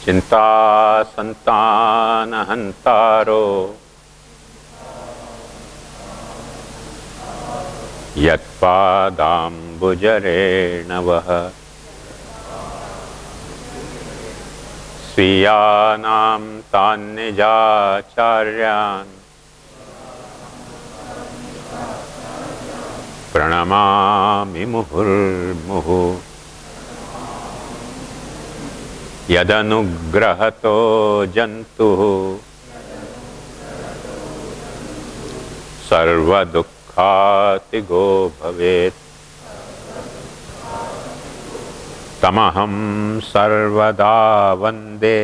चिंता संतान हंतारो यत्पादाम्बुजरेणवः स्वीयानां तान्निजाचार्यान् प्रणमामि मुहुर्मुहुः। यदनुग्रहतो जन्तुः सर्वदुःखातिगो भवेत् तमहं सर्वदा वन्दे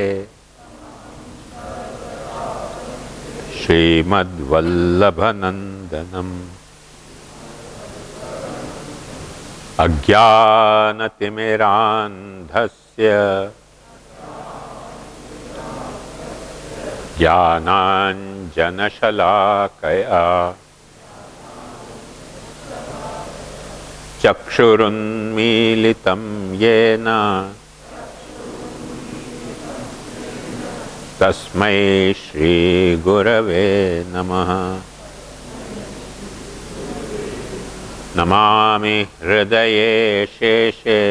श्रीमद्वल्लभनन्दनम्। अज्ञानतिमिरान्धस्य ज्ञानाञ्जनशलाकया चक्षुरुन्मीलितं येन तस्मै श्रीगुरवे नमः। नमामि हृदये शेषे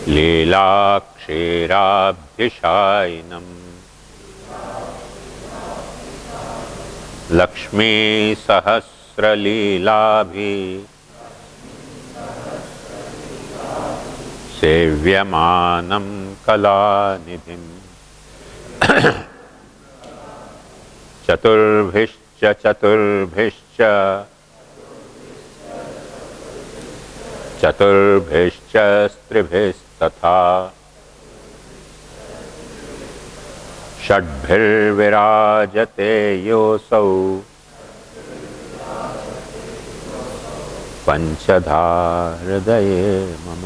लीलाक्षीराब्धिशायिनम् लक्ष्मीसहस्रलीलाभि सेव्यमानं कलानिधिम्। चतुर्भिश्च चतुर्भिश्च स्त्रिभिस्तथा षड्भिर्विराजते योऽसौ पंचधा हृदये मम।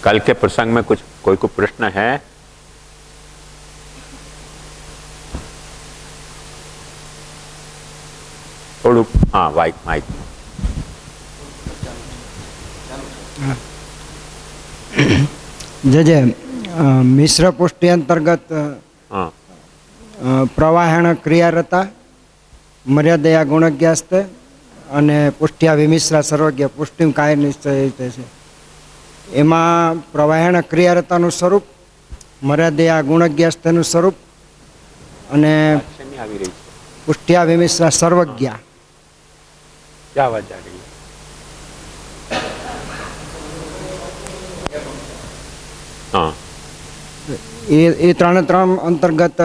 कल के प्रसंग में कोई प्रश्न है? थोड़ू हाँ माइक जे मिश्र पुष्टि अंतर्गत प्रवाहण क्रियारता मर्यादया गुणज्ञास्ते અને પુષ્ટિયા વિમિશ્રા સર્વજ્ઞ પુષ્ટિ કાય નિશ્ચય રીતે છે. એમાં પ્રવાહણ ક્રિયારતાનું સ્વરૂપ, મર્યાદયા ગુણજ્ઞાસ્તેનું સ્વરૂપ અને પુષ્ટિયા વિમિશ્રા સર્વજ્ઞ એ ત્રણે ત્રણ અંતર્ગત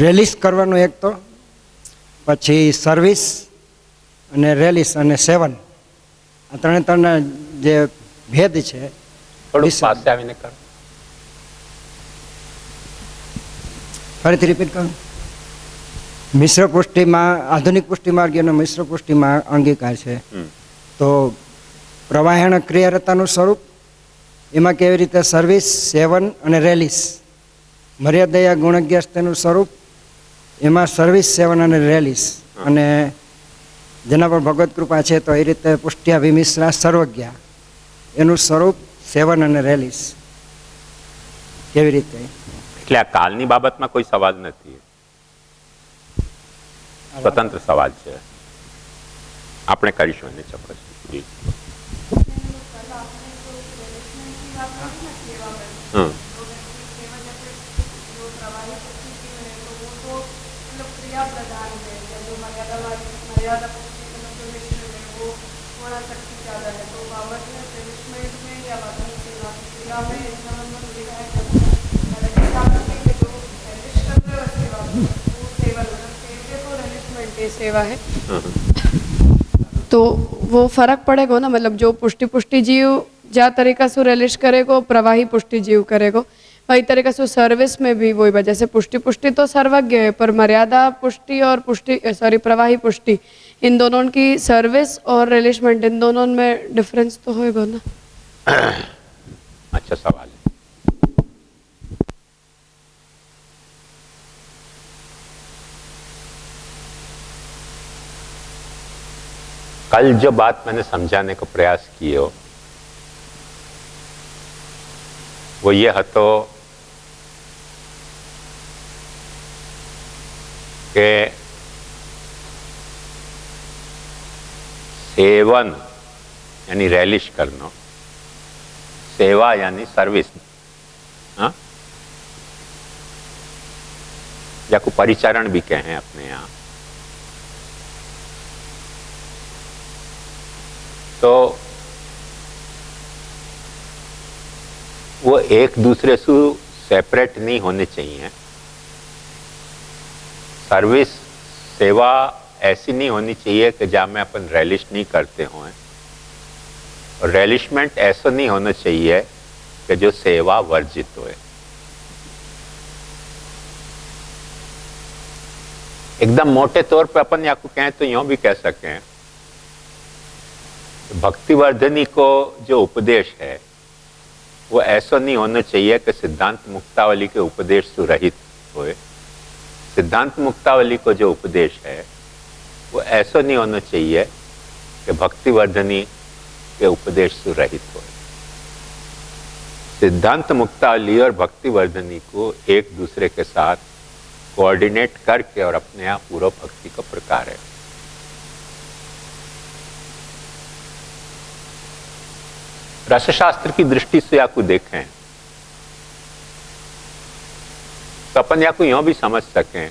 રેલિસ કરવાનું એક તો, પછી સર્વિસ અને રેલિસ અને સેવન, આ ત્રણે ત્રણ જે ભેદ છે. ફરીથી રિપીટ કરું. મિશ્ર પુષ્ટિમાં આધુનિક પુષ્ટિ માર્ગીયનો મિશ્ર પુષ્ટિમાં અંગીકાર છે. તો પ્રવાહણ ક્રિયારતાનું સ્વરૂપ, એમાં કેવી રીતે સર્વિસ, સેવન અને રેલિસ, મર્યાદયા ગુણજ્ઞાસ્તેનું સ્વરૂપ, એમાં સર્વિસ, સેવન અને રેલિસ, અને જેના પર ભગવત કૃપા છે તો એ રીતે પુષ્ટિયા વિમિશ્રા સર્વજ્ઞ, એનું સ્વરૂપ સેવન અને રેલિસ કેવી રીતે. એટલે આ કાલની બાબતમાં કોઈ સવાલ નથી, સ્વતંત્ર સવાલ છે, આપણે કરીશું એને ચોક્કસ. सेवा है तो वो फर्क पड़ेगा ना. मतलब जो पुष्टि जीव ज्या तरीका से रिलिश करेगो, प्रवाही पुष्टि जीव करेगो, वही तरीका से सर्विस में भी वही बात. जैसे पुष्टि तो सर्वज्ञ है, पर मर्यादा पुष्टि और प्रवाही पुष्टि, इन दोनों की सर्विस और रिलिशमेंट, इन दोनों में डिफरेंस तो होगा ना. अच्छा सवाल है. कल जो बात मैंने समझाने को प्रयास किए हो वो ये हतो कि सेवन यानी रेलिश करना, सेवा यानी सर्विस, हाँ, या को परिचारण भी कहें अपने यहाँ, तो वो एक दूसरे से सेपरेट नहीं होने चाहिए। सर्विस सेवा ऐसी नहीं होनी चाहिए कि जहाँ में अपन रेलिश नहीं करते हों, और रेलिशमेंट ऐसा नहीं होना चाहिए कि जो सेवा वर्जित होए। एकदम मोटे तौर पे अपन या को कहें तो यूं भी कह सकें, भक्तिवर्धनी को जो उपदेश है वो ऐसा नहीं होना चाहिए कि सिद्धांत मुक्तावली के उपदेश से रहित होए। सिद्धांत मुक्तावली को जो उपदेश है वो ऐसा नहीं होना चाहिए कि भक्तिवर्धनी के उपदेश से रहित होए। सिद्धांत मुक्तावली और भक्तिवर्धनी को एक दूसरे के साथ कोऑर्डिनेट करके और अपने यहाँ पूर्व भक्ति का प्रकार है। रसशास्त्र की दृष्टि से आपको देखें तो अपन या को यूं भी समझ सकें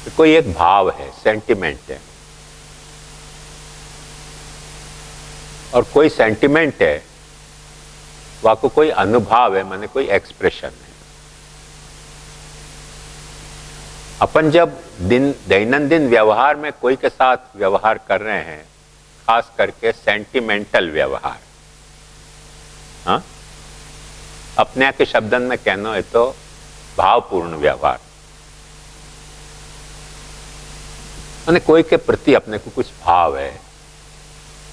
कि कोई एक भाव है, सेंटिमेंट है, और कोई सेंटिमेंट है वह को कोई अनुभव है, माने कोई एक्सप्रेशन है। अपन जब दैनंदिन व्यवहार में कोई के साथ व्यवहार कर रहे हैं, खास करके सेंटिमेंटल व्यवहार, हाँ, अपने के शब्दन में कहना है तो भावपूर्ण व्यवहार, माने कोई के प्रति अपने को कुछ भाव है।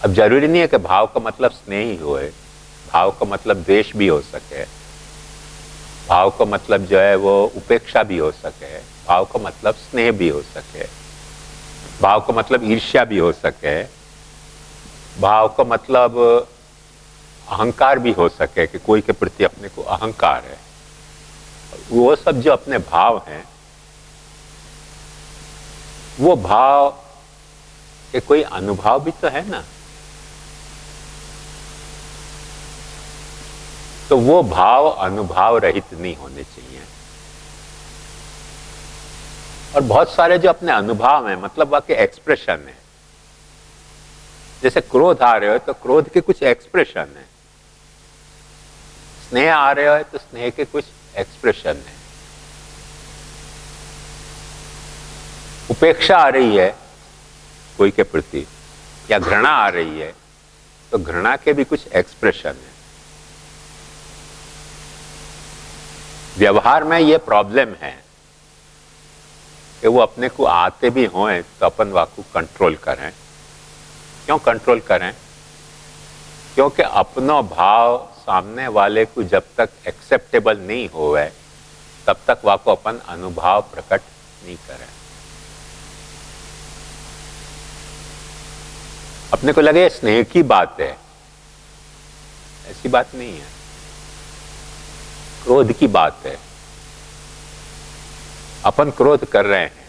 अब जरूरी नहीं है कि भाव का मतलब स्नेह ही होए, भाव का मतलब द्वेष भी हो सके, भाव का मतलब जो है वो उपेक्षा भी हो सके, भाव का मतलब स्नेह भी हो सके, भाव का मतलब ईर्ष्या भी हो सके, भाव का मतलब अहंकार भी हो सके कि कोई के प्रति अपने को अहंकार है। वो सब जो अपने भाव हैं, वो भाव के कोई अनुभव भी तो है ना। तो वो भाव अनुभव रहित नहीं होने चाहिए। और बहुत सारे जो अपने अनुभव हैं, मतलब वह के एक्सप्रेशन है, जैसे क्रोध आ रहे हो तो क्रोध के कुछ एक्सप्रेशन है, स्नेह आ रहे हो तो स्नेह के कुछ एक्सप्रेशन है, उपेक्षा आ रही है कोई के प्रति या घृणा आ रही है तो घृणा के भी कुछ एक्सप्रेशन है। व्यवहार में ये प्रॉब्लम है कि वो अपने को आते भी हों तो अपन वाको कंट्रोल करें। क्यों कंट्रोल करें? क्योंकि अपनो भाव सामने वाले को जब तक एक्सेप्टेबल नहीं होवे तब तक वाको अपन अनुभव प्रकट नहीं करें। अपने को लगे स्नेह की बात है, ऐसी बात नहीं है, क्रोध की बात है। अपन क्रोध कर रहे हैं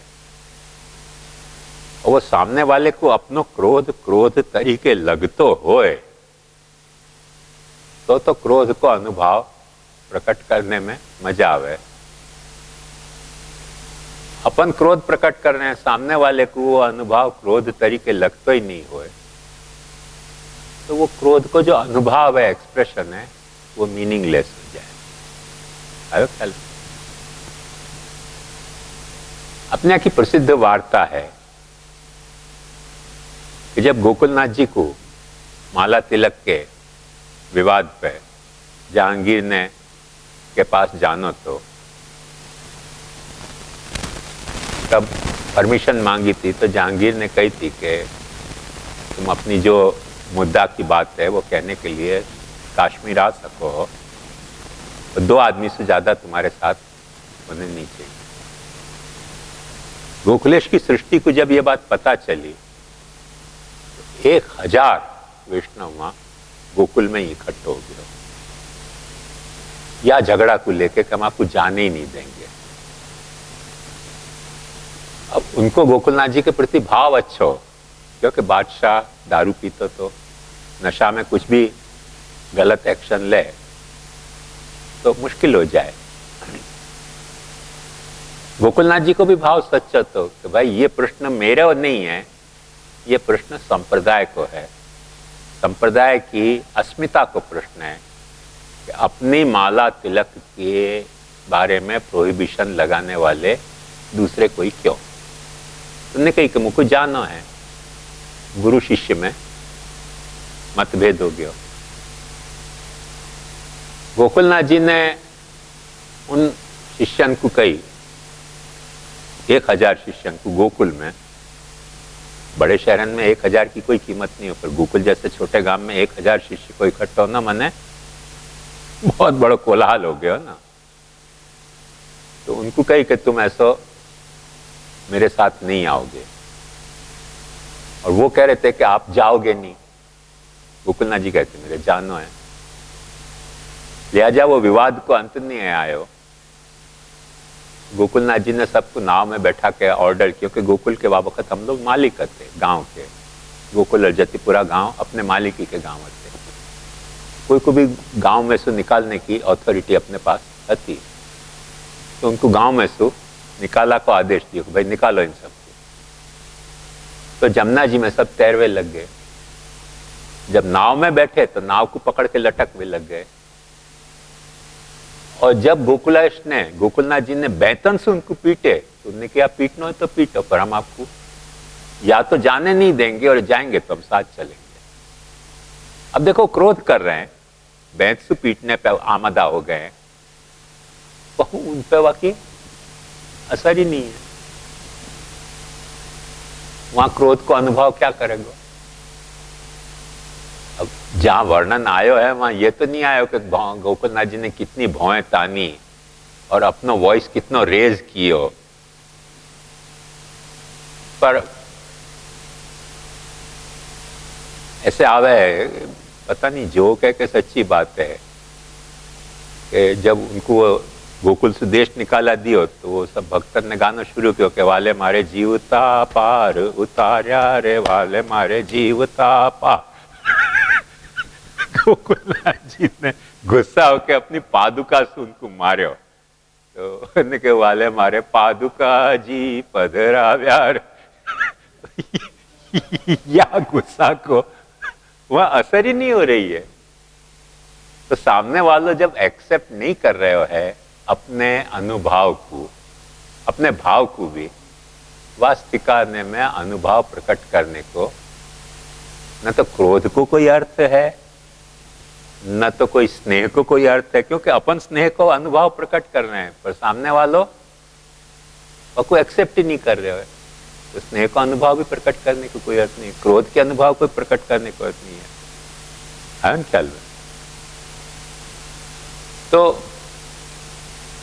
और वो सामने वाले को अपनो क्रोध तरीके लगतो होए तो क्रोध को अनुभव प्रकट करने में मजा आवे। अपन क्रोध प्रकट कर रहे हैं, सामने वाले को वो अनुभव क्रोध तरीके लगतो ही नहीं होए तो वो क्रोध को जो अनुभव है, एक्सप्रेशन है, वो मीनिंगलेस हो जाए। आयो ख्याल? अपने की प्रसिद्ध वार्ता है कि जब गोकुलनाथ जी को माला तिलक के विवाद पे जहांगीर ने के पास जानो तो तब परमिशन मांगी थी तो जहांगीर ने कही थी कि तुम अपनी जो मुद्दा की बात है वो कहने के लिए काश्मीर आ सको तो 2 आदमी से ज्यादा तुम्हारे साथ होने नहीं चाहिए। गोकुलेश की सृष्टि को जब ये बात पता चली 1000 वैष्णव वहां गोकुल में ही इकट्ठे हो गए, या झगड़ा को लेके कि हम आपको जाने ही नहीं देंगे। अब उनको गोकुलनाथ जी के प्रति भाव अच्छा हो, क्योंकि बादशाह दारू पीते तो नशा में कुछ भी गलत एक्शन ले तो मुश्किल हो जाए। गोकुलनाथ जी को भी भाव सच्चा तो कि भाई ये प्रश्न मेरे और नहीं है, ये प्रश्न संप्रदाय को है, संप्रदाय की अस्मिता को प्रश्न है कि अपनी माला तिलक के बारे में प्रोहिबिशन लगाने वाले दूसरे कोई क्यों। तुमने कही कि मुझको जाना है, गुरु शिष्य में मतभेद हो गया। गोकुलनाथ जी ने उन शिष्यन को कही, 1000 शिष्यन को गोकुल में, बड़े शहरन में 1000 की कोई कीमत नहीं हो, पर गोकुल जैसे छोटे गांव में 1000 शिष्य को इकट्ठा होना माने बहुत बड़ा कोलाहल हो गया ना। तो उनको कही कि तुम ऐसा मेरे साथ नहीं आओगे, और वो कह रहे थे कि आप जाओगे नहीं। गोकुलनाथ जी कहते मेरे जानो है, लिहाजा वो विवाद को अंत नहीं आयो। गोकुलनाथ जी ने सबको नाव में बैठा के ऑर्डर किया, क्योंकि गोकुल के वक्त हम लोग मालिक थे गांव के, गोकुल और जतिपुरा गांव अपने मालिकी के गांव थे, कोई को भी गांव में से निकालने की अथॉरिटी अपने पास थी, तो उनको गांव में से निकाला को आदेश दिया कि भाई निकालो इन सबको। तो जमुना जी में सब तैरवे लग गए। जब नाव में बैठे तो नाव को पकड़ के लटकवे लग गए, और जब गोकुलनाथ जी ने बेतन से उनको पीटे तो उन्होंने कहा पीटना है तो पीटो, पर हम आपको या तो जाने नहीं देंगे और जाएंगे तो हम साथ चलेंगे। अब देखो क्रोध कर रहे हैं, बैंत से पीटने पे आमदा हो गए, उन पे वाकई असर ही नहीं है। वहां क्रोध को अनुभव क्या करेगा। अब जहां वर्णन आयो है वहां ये तो नहीं आयो कि गोकुलनाथ जी ने कितनी भौएं तानी और अपना वॉइस कितना रेज कियो, पर ऐसे आवे है, पता नहीं जोक है कि सच्ची बात है कि जब उनको गोकुल से देश निकाला दियो तो वो सब भक्तन ने गाना शुरू किया कि वाले मारे जीवता पार उतार्या रे, वाले मारे जीवता पार। गोकुलनाथ जी ने गुस्सा होकर अपनी पादुका से उनको मार्यो, तो उन्होंने कहा वाले मारे पादुका जी पधराव्यार। या गुस्सा को वह असर ही नहीं हो रही है। तो सामने वालों जब एक्सेप्ट नहीं कर रहे हो है अपने अनुभव को, अपने भाव को भी वास्तविकता में अनुभव प्रकट करने को, न तो क्रोध को कोई अर्थ है न तो कोई स्नेह को कोई अर्थ है, क्योंकि अपन स्नेह को अनुभव प्रकट कर रहे हैं पर सामने वालों को एक्सेप्ट ही नहीं कर रहे हो, तो स्नेह का अनुभव भी प्रकट करने को कोई अर्थ नहीं, क्रोध के अनुभव को प्रकट करने को अर्थ नहीं है। ख्याल में तो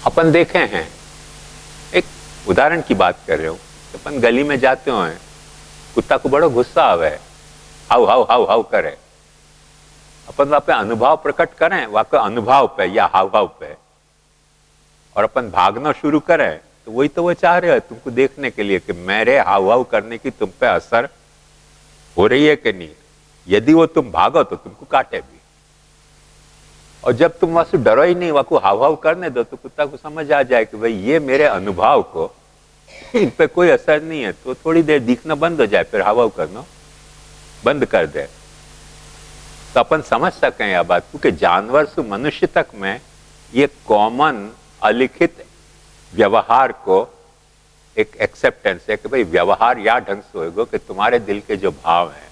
अपन देखे हैं, एक उदाहरण की बात कर रहे हो, अपन गली में जाते हो, कुत्ता को बड़ा गुस्सा आवे, हाउ हाउ हाउ हाउ करे, अपन वहां पे अनुभव प्रकट करें वहां के अनुभव पे या हाव हाव पे, और अपन भागना शुरू करें तो वही तो वो चाह रहे हो तुमको देखने के लिए कि मेरे हाव हाव करने की तुम पे असर हो रही है कि नहीं। यदि वो तुम भागो तो तुमको काटे भी, और जब तुम वहां से डरो ही नहीं, वहां को हाव हाव करने दो, तो कुत्ता को समझ आ जाए कि भाई ये मेरे अनुभव को इन पे कोई असर नहीं है, तो थोड़ी देर दिखना बंद हो जाए, फिर हाव हाव करना बंद कर दे। तो अपन समझ सकें यह बात को कि जानवर से मनुष्य तक में ये कॉमन अलिखित व्यवहार को एक एक्सेप्टेंस है कि भाई व्यवहार या ढंग से होगा कि तुम्हारे दिल के जो भाव हैं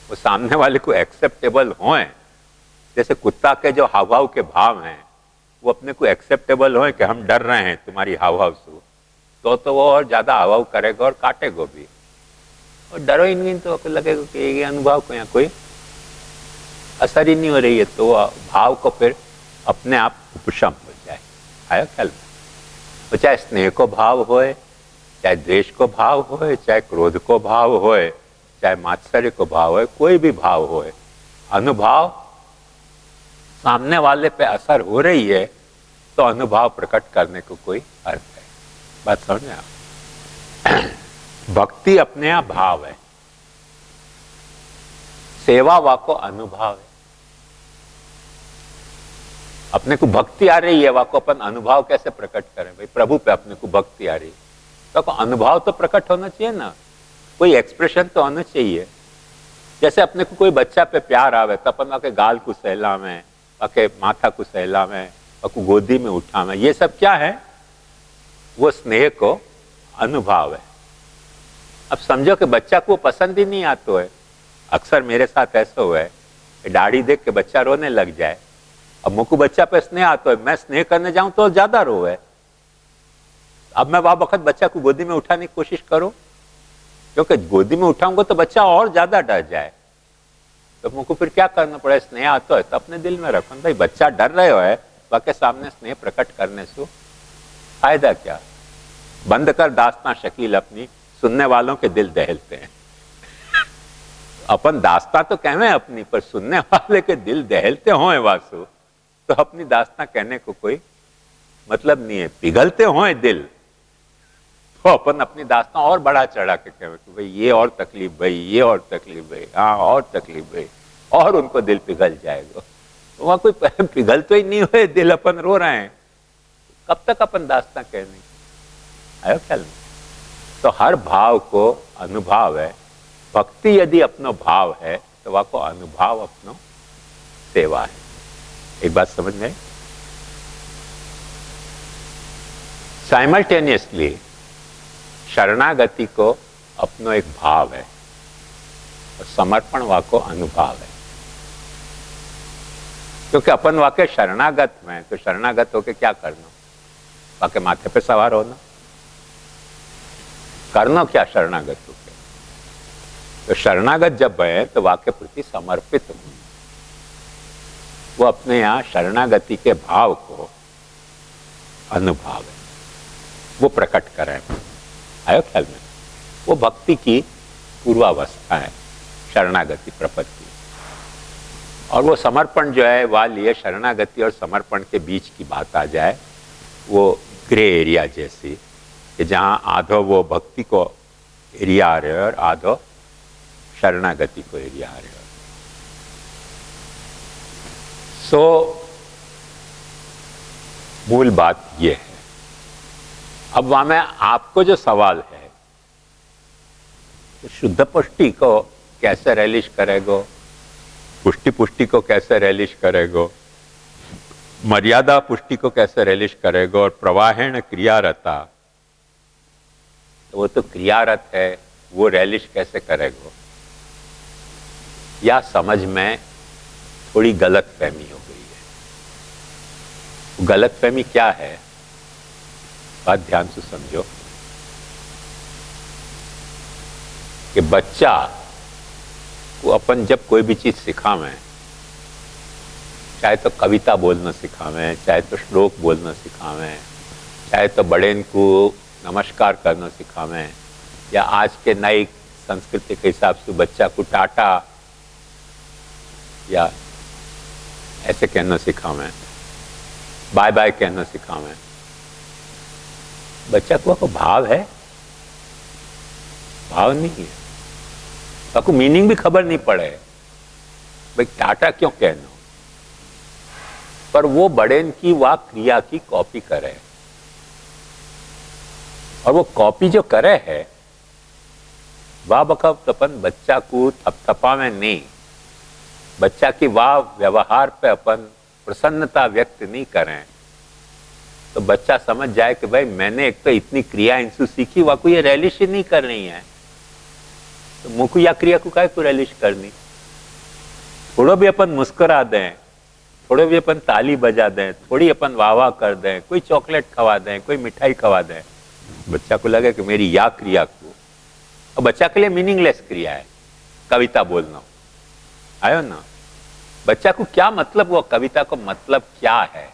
वो सामने वाले को एक्सेप्टेबल हों। जैसे कुत्ता के जो हाव भाव के भाव हैं वो अपने को एक्सेप्टेबल हों कि हम डर रहे हैं तुम्हारी हाव भाव से, तो वो और ज्यादा हाव भाव करेगा और काटेगा भी, और डरो ही नहीं तो लगेगा कि ये अनुभव को यहाँ कोई असर ही नहीं हो रही है, तो भाव को फिर अपने आप उपशम हो जाए। आया ख्याल में। तो चाहे स्नेह को भाव होए, चाहे द्वेष को भाव होए, चाहे क्रोध को भाव होए, चाहे मात्सर्य को भाव हो, कोई भी भाव हो, अनुभाव सामने वाले पे असर हो रही है तो अनुभाव प्रकट करने को कोई अर्थ है। बात समझ में आप? भक्ति अपने आप भाव है, सेवा वाको अनुभाव है। अपने को भक्ति आ रही है, वाको अपन अनुभव कैसे प्रकट करें? भाई प्रभु पे अपने को भक्ति आ रही है तो अनुभव तो प्रकट होना चाहिए ना, कोई एक्सप्रेशन तो होना चाहिए। जैसे अपने को कोई बच्चा पे प्यार आवे तो अपन के गाल को सहलावे, के माथा को सहलावे, को गोदी में उठावे, ये सब क्या है? वो स्नेह को अनुभव है। अब समझो कि बच्चा को पसंद ही नहीं आता है। अक्सर मेरे साथ ऐसा हुआ है कि दाढ़ी देख के बच्चा रोने लग जाए। अब मुझको बच्चा पे स्नेह आता है, मैं स्नेह करने जाऊं तो ज्यादा रोए। अब मैं वह वक्त बच्चा को गोदी में उठाने की कोशिश करूं, क्योंकि गोदी में उठाऊंगा तो बच्चा और ज्यादा डर जाए। तो मुझको फिर क्या करना पड़े? स्नेह आता है तो अपने दिल में रखो, भाई बच्चा डर रहे हो, बाकी सामने स्नेह प्रकट करने से फायदा क्या? बंद कर दास्तां शकील अपनी, सुनने वालों के दिल दहलते हैं। अपन दास्तां तो कहवे अपनी, पर सुनने वाले के दिल दहलते हों वासु तो अपनी दास्तां कहने को कोई मतलब नहीं है। पिघलते हों दिल तो अपन अपनी दास्तां और बड़ा चढ़ा के कहे कि भाई ये और तकलीफ भाई, ये और तकलीफ भाई, हाँ और तकलीफ भाई, और उनको दिल पिघल जाएगा। तो वहां कोई पिघल तो ही नहीं हुए दिल, अपन रो रहे हैं, कब तक अपन दास्तां कहने? आयो ख्याल में? तो हर भाव को अनुभव है। भक्ति यदि अपनो भाव है तो वह को अनुभव अपनो सेवा है। एक बात समझ में? साइमल्टेनियसली शरणागति को अपनो एक भाव है और समर्पण वा को अनुभव है। क्योंकि अपन वाके शरणागत में, तो शरणागत होके क्या करना? वाके माथे पे सवार होना, करना क्या शरणागत होके? तो शरणागत जब है तो वाके प्रति समर्पित हो, वो अपने यहां शरणागति के भाव को अनुभव है, वो प्रकट करें। आयो ख्याल में? वो भक्ति की पूर्वावस्था है, शरणागति प्रपत्ति। और वो समर्पण जो है वह लिए शरणागति और समर्पण के बीच की बात आ जाए, वो ग्रे एरिया जैसी, कि जहां आधो वो भक्ति को एरिया आ रहे और आधो शरणागति को एरिया आ रहे हो। सो मूल बात ये है। अब वहां में आपको जो सवाल है, तो शुद्ध पुष्टि को कैसे रेलिश करेगो, पुष्टि पुष्टि को कैसे रेलिश करेगो, मर्यादा पुष्टि को कैसे रेलिश करेगो, और प्रवाहण क्रियारता, तो वो तो क्रियारत है, वो रेलिश कैसे करेगो? या समझ में थोड़ी गलत फहमी हो गई है। गलत फहमी क्या है? बात ध्यान से समझो कि बच्चा को अपन जब कोई भी चीज सिखावें, चाहे तो कविता बोलना सिखावें, चाहे तो श्लोक बोलना सिखावें, चाहे तो बड़े को नमस्कार करना सिखावें, या आज के नई संस्कृति के हिसाब से बच्चा को टाटा या ऐसे कहना सिखावें, बाय बाय कहना सिखावें, बच्चा को भाव है? भाव नहीं है। आपको मीनिंग भी खबर नहीं पड़े भाई टाटा क्यों कहना, पर वो बड़े की वह क्रिया की कॉपी करे, और वो कॉपी जो करे है वह बखत अपन बच्चा को थपथपा में नहीं, बच्चा की वाह व्यवहार पे अपन प्रसन्नता व्यक्त नहीं करें, तो बच्चा समझ जाए कि भाई मैंने एक तो इतनी क्रिया इनसे सीखी, वह को ये रेलिश ही नहीं कर रही है, तो मुझको या क्रिया को काय को रेलिश करनी? थोड़ा भी अपन मुस्कुरा दें, थोड़ा भी अपन ताली बजा दें, थोड़ी अपन वाह वाह कर दें, कोई चॉकलेट खवा दें, कोई मिठाई खवा दें, बच्चा को लगे कि मेरी या क्रिया को, और बच्चा के लिए मीनिंगलेस क्रिया है कविता बोलना। आयो ना? बच्चा को क्या मतलब, वो कविता को मतलब क्या है?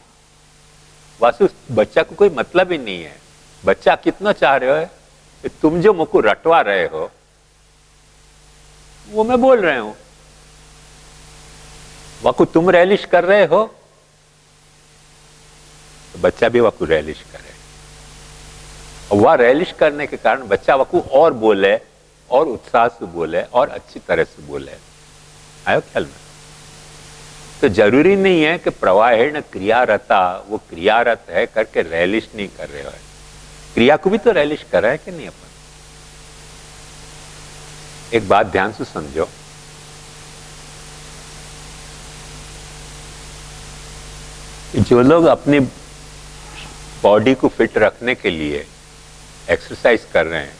वासु बच्चा को कोई मतलब ही नहीं है। बच्चा कितना चाह रहे हो कि तुम जो मुझको रटवा रहे हो, वो मैं बोल रहे हूं। वाकु तुम रैलिश कर रहे हो तो बच्चा भी वाकु रैलिश करे, और वह रैलिश करने के कारण बच्चा वाकु और बोले, और उत्साह से बोले, और अच्छी तरह से बोले। आयो ख्याल में? तो जरूरी नहीं है कि प्रवाहेण क्रियारता, वो क्रियारत है करके रैलिश नहीं कर रहे हो। क्रिया को भी तो रैलिश कर रहे हैं कि नहीं अपन? एक बात ध्यान से समझो, जो लोग अपनी बॉडी को फिट रखने के लिए एक्सरसाइज कर रहे हैं,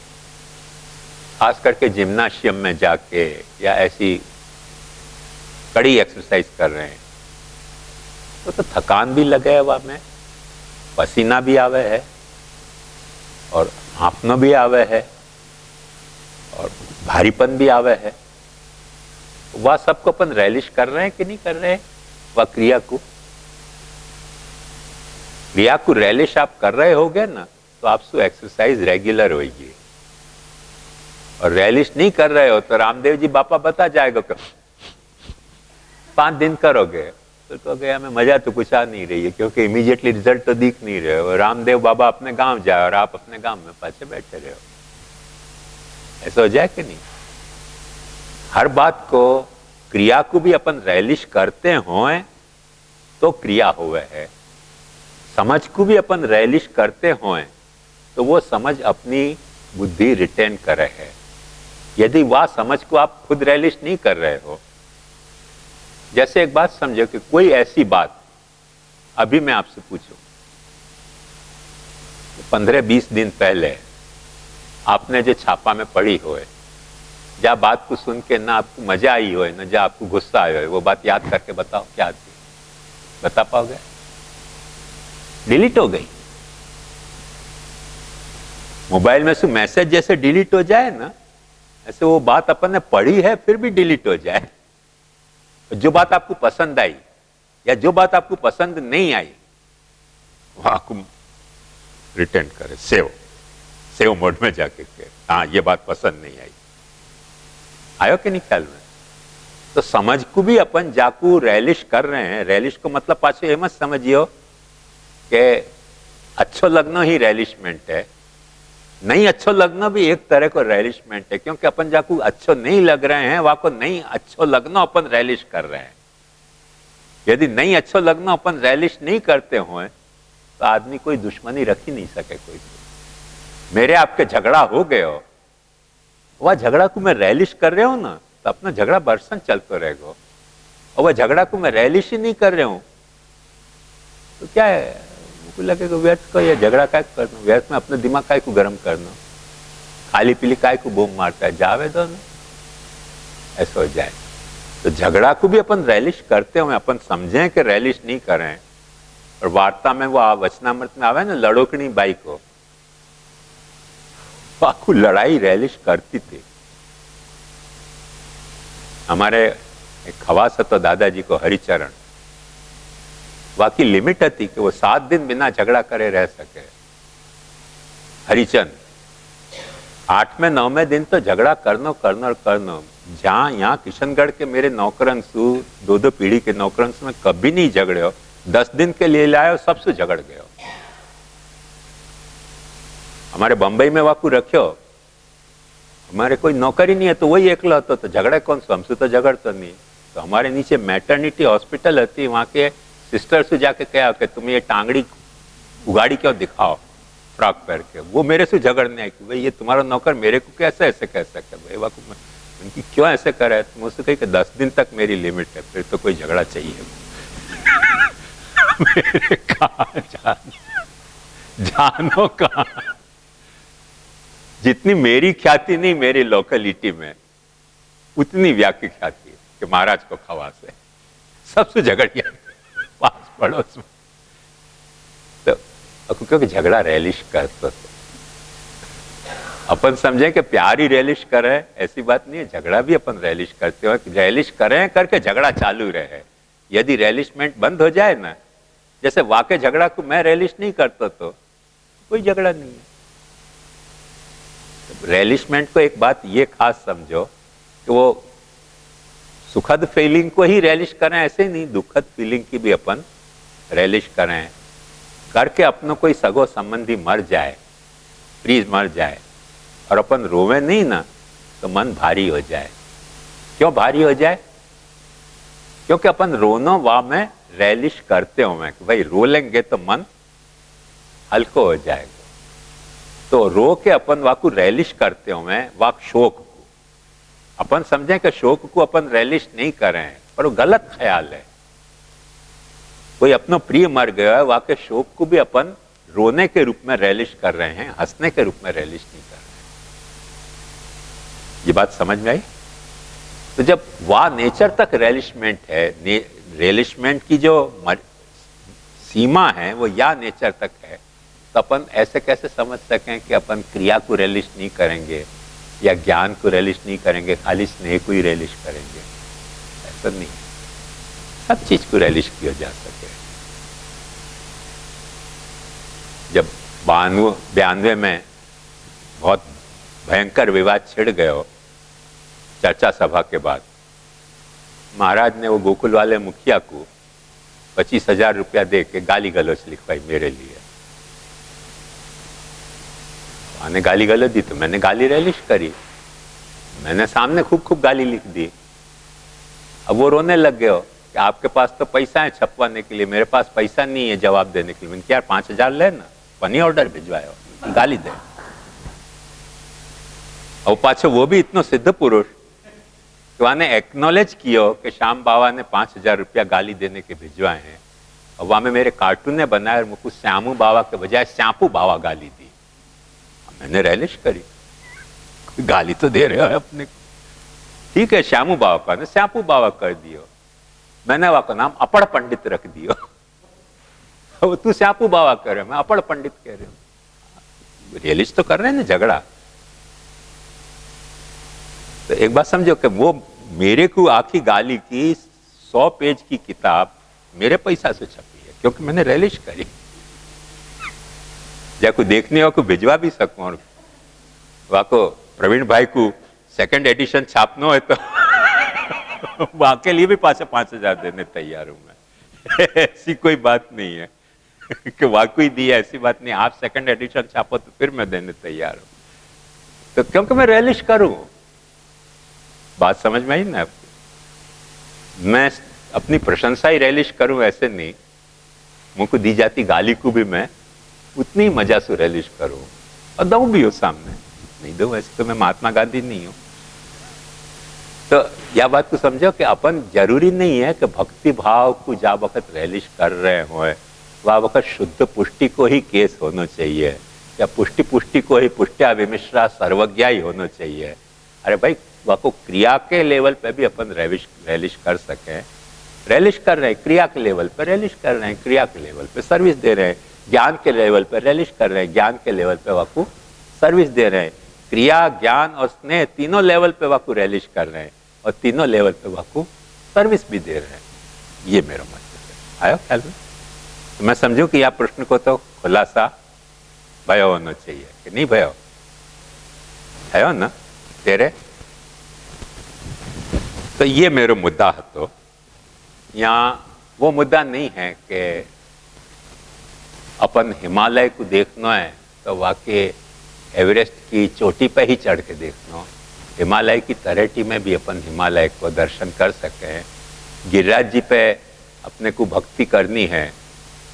खास करके जिम्नाशियम में जाके या ऐसी कड़ी एक्सरसाइज कर रहे हैं, तो थकान भी लगे है, वहां में पसीना भी आवे है, और हाँफना भी आवे है, और भारीपन भी आवे है। वह सबको अपन रैलिश कर रहे हैं कि नहीं कर रहे हैं? वह क्रिया को रैलिश आप कर रहे होगे ना, तो आपसे एक्सरसाइज रेगुलर होगी। और रैलिश नहीं कर रहे हो तो रामदेव जी बापा बता जाएगा कि 5 दिन करोगे तो कहोगे हमें मजा तो कुछ आ नहीं रही है, क्योंकि इमीडिएटली रिजल्ट तो दिख नहीं रहे हो। रामदेव बाबा अपने गांव जाए और आप अपने गांव में पाछे बैठे रहे हो। ऐसा हो जाए कि नहीं? हर बात को, क्रिया को भी अपन रैलिश करते हों तो क्रिया हुए है, समझ को भी अपन रैलिश करते हों तो वो समझ अपनी बुद्धि रिटेन करे है। यदि वह समझ को आप खुद रैलिश नहीं कर रहे हो, जैसे एक बात समझो कि कोई ऐसी बात अभी मैं आपसे पूछूं, 15-20 दिन पहले आपने जो छापा में पढ़ी हो, जा बात को सुन के ना आपको मजा आई हो, ना जा आपको गुस्सा आया हो, वो बात याद करके बताओ क्या थी? बता पाओगे? डिलीट हो गई। मोबाइल में से मैसेज जैसे डिलीट हो जाए ना, ऐसे वो बात अपन ने पढ़ी है फिर भी डिलीट हो जाए। जो बात आपको पसंद आई या जो बात आपको पसंद नहीं आई, वहां को रिटर्न करे, सेव मोड में जाके के, हाँ ये बात पसंद नहीं आई। आयो कि नहीं ख्याल में? तो समझ को भी अपन जाकू रैलिश कर रहे हैं। रैलिश को मतलब पाछे ये मत समझियो कि अच्छो लगना ही रैलिशमेंट है। नहीं अच्छो लगना भी एक तरह को रैलिशमेंट है, क्योंकि अपन जाकू अच्छो नहीं लग रहे हैं, वहां को नहीं अच्छो लगना अपन रैलिश कर रहे हैं। यदि नहीं अच्छो लगना अपन रैलिश नहीं करते हुए तो आदमी कोई दुश्मनी रख ही नहीं सके कोई से। मेरे आपके झगड़ा हो गए हो, वह झगड़ा को मैं रैलिश कर रहे हो ना, तो अपना झगड़ा बरसन चलते रहेगा। और वह झगड़ा को मैं रैलिश ही नहीं कर रहे हूं तो क्या है? लगेगा व्यर्थ को ये झगड़ा काय करना, व्यर्थ में अपने दिमाग काय को गर्म करना, खाली पीली काय को बूम मारता है, जावे दो ना, ऐसा हो जाए। तो झगड़ा को भी अपन रैलिश करते हुए अपन समझें कि रैलिश नहीं करें। और वार्ता में वो वचनामृत में आवे ना, लड़ोकनी बाई को आखू लड़ाई रैलिश करती थी। हमारे एक खवास तो दादाजी को हरिचरण, वाकी लिमिट थी कि वो 7 दिन बिना झगड़ा करे रह सके। हरिचंद 8वें 9वें दिन तो झगड़ा करनो। जहां यहाँ किशनगढ़ के मेरे नौकरन सु 2 पीढ़ी के नौकरन में कभी नहीं झगड़े हो, 10 दिन के लिए लाए सबसे झगड़ गए। हमारे बंबई में वाकू रखो, हमारे कोई नौकरी नहीं है तो वही एकला होता, तो झगड़े कौन से? हमसे तो झगड़ता नहीं। तो हमारे नीचे मैटरनिटी हॉस्पिटल थी, वहां के सिस्टर से जाके कहा कि तुम ये टांगड़ी उगाड़ी क्यों दिखाओ फ्रॉक पहन के। वो मेरे से झगड़ने आई कि भाई ये तुम्हारा नौकर मेरे को कैसे ऐसे कह सकते भाई, वाकू उनकी क्यों ऐसे करे? तुम उससे कही कि 10 दिन तक मेरी लिमिट है, फिर तो कोई झगड़ा चाहिए। मेरे कहा जानो कहा, जितनी मेरी ख्याति नहीं मेरी लोकेलिटी में, उतनी व्याकी ख्याति कि महाराज को खवास है, सबसे झगड़िया पास पड़ोस में। तो क्योंकि झगड़ा रैलिश करते थे, अपन समझे कि प्यार ही रैलिश करे, ऐसी बात नहीं है। झगड़ा भी अपन रैलिश करते हो, रैलिश करें करके झगड़ा चालू रहे। यदि रैलिशमेंट बंद हो जाए ना, जैसे वाकई झगड़ा को मैं रैलिश नहीं करता तो कोई झगड़ा नहीं है। रैलिशमेंट को एक बात ये खास समझो कि वो सुखद फीलिंग को ही रेलिश करें ऐसे नहीं, दुखद फीलिंग की भी अपन रेलिश करें करके अपनों कोई सगो संबंधी मर जाए, प्लीज मर जाए और अपन रोवे नहीं ना तो मन भारी हो जाए। क्यों भारी हो जाए? क्योंकि अपन रोनो वा में रेलिश करते हो मैं कि भाई रो लेंगे तो मन हल्को हो जाएगा। तो रो के अपन वाकू रेलिश करते हो मैं वाक शोक को अपन समझें कि शोक को अपन रेलिश नहीं कर रहे हैं, पर वो गलत ख्याल है। कोई अपना प्रिय मर गया है, वाके शोक को भी अपन रोने के रूप में रेलिश कर रहे हैं, हंसने के रूप में रेलिश नहीं कर रहे हैं। ये बात समझ में आई? तो जब वाह नेचर तक रेलिशमेंट है, रेलिशमेंट की जो सीमा है वो या नेचर तक है, तो अपन ऐसे कैसे समझ सकें कि अपन क्रिया को रेलिश नहीं करेंगे या ज्ञान को रेलिश नहीं करेंगे, खाली स्नेह को ही रेलिश करेंगे? ऐसा नहीं, सब चीज को रेलिश किया जा सके। जब 92 में बहुत भयंकर विवाद छिड़ गए हो चर्चा सभा के बाद, महाराज ने वो गोकुल वाले मुखिया को 25,000 रुपया दे के गाली गलौज लिखवाई मेरे लिए। मैंने गाली गलौज दी तो मैंने गाली रेलिश करी, मैंने सामने खूब खूब गाली लिख दी। अब वो रोने लग गए हो कि आपके पास तो पैसा है छपवाने के लिए, मेरे पास पैसा नहीं है जवाब देने के लिए। मैंने यार 5,000 ले ना, मनी ऑर्डर भिजवायो, गाली दे। और पाछो वो भी इतनो सिद्ध पुरुष कि वहां एक्नॉलेज किया कि श्याम बाबा ने 5,000 रुपया गाली देने के भिजवाए हैं, और वहां में मेरे कार्टून ने बनाया और मुझको श्यामू बाबा के बजाय श्यापू बाबा गाली दी। मैंने रेलिश करी, गाली तो दे रहे हो अपने को, ठीक है श्यामू बाबा का ने श्यापू बाबा कर दियो, मैंने वहां का नाम अपड़ पंडित रख दियो। तू श्यापू बाबा कह रहे हो, मैं अपड़ पंडित कह रहे हूं। रेलिश तो कर रहे हैं ना, झगड़ा। तो एक बात समझो कि वो मेरे को आखी गाली की 100 पेज की किताब मेरे पैसा से छपी है, क्योंकि मैंने रेलिश करी। या कोई देखने हो को भिजवा भी सकूं, और वहां को प्रवीण भाई को 2nd एडिशन छापना है तो वहां के लिए भी पास 5,000 देने तैयार हूं मैं। ऐसी कोई बात नहीं है कि वाकई ही दी है, ऐसी बात नहीं। आप 2nd एडिशन छापो तो फिर मैं देने तैयार हूं, तो क्योंकि मैं रेलिश करूं। बात समझ में आई ना आपको? मैं अपनी प्रशंसा ही रेलिश करूं ऐसे नहीं, मुझको दी जाती गाली को भी मैं उतनी ही मजा से रेलिश करूं और दऊं भी हो सामने। नहीं दो ऐसे तो मैं महात्मा गांधी नहीं हूं। तो यह बात को समझो कि अपन जरूरी नहीं है कि भक्ति भाव को जा वक्त रेलिश कर रहे हो, वह वक्त शुद्ध पुष्टि को ही केस होना चाहिए, या पुष्टि को ही पुष्ट्या विमिश्रा सर्वज्ञ ही होना चाहिए। अरे भाई वह को क्रिया के लेवल पे भी अपन रेलिश कर सकें, रेलिश कर रहे हैं क्रिया के लेवल पे, रेलिश कर रहे हैं क्रिया के लेवल पे, सर्विस दे रहे हैं। ज्ञान के लेवल पे रेलिश कर रहे हैं, ज्ञान के लेवल पे वाकू सर्विस दे रहे हैं। क्रिया, ज्ञान और स्नेह तीनों लेवल पे वाकू रेलिश कर रहे हैं, और तीनों लेवल पे वाकू सर्विस भी दे रहे हैं। ये मेरा मतलब है। आयो ख्याल में? तो मैं समझूं कि यह प्रश्न को तो खुलासा भयो होना चाहिए कि नहीं भयो है ना तेरे? तो ये मेरा मुद्दा है। तो यहाँ वो मुद्दा नहीं है कि अपन हिमालय को देखना है तो वाकई एवरेस्ट की चोटी पे ही चढ़ के देखना। हिमालय की तरेटी में भी अपन हिमालय को दर्शन कर सके हैं। गिरिराज जी पे अपने को भक्ति करनी है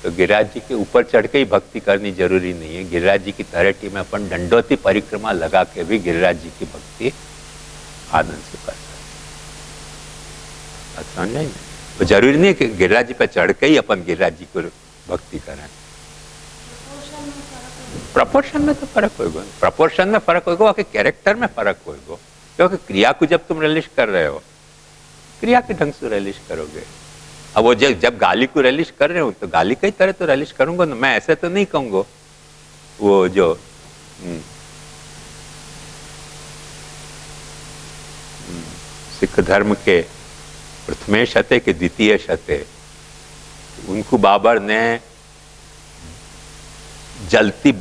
तो गिरिराज जी के ऊपर चढ़ के ही भक्ति करनी जरूरी नहीं है। गिरिराज जी की तरेटी में अपन दंडोती परिक्रमा लगा के भी गिरिराज जी की भक्ति आनंद से कर सकते। समझ में? तो जरूरी नहीं है कि गिरिराज जी पे चढ़ के ही अपन गिरिराज जी को भक्ति करें। प्रपोर्शन में तो फर्क होगा, प्रपोर्शन में फर्क होगा, कि कैरेक्टर में फर्क होगा। क्योंकि क्रिया को जब तुम रेलिश कर रहे हो, क्रिया के ढंग से रेलिश करोगे। अब वो जब गाली को रेलिश कर रहे हो तो गाली कई तरह तो रेलिश करूंगा ना, मैं ऐसे तो नहीं कहूंगा। वो जो सिख धर्म के प्रथमे शते के द्वितीय शते, उनको बाबर ने जलती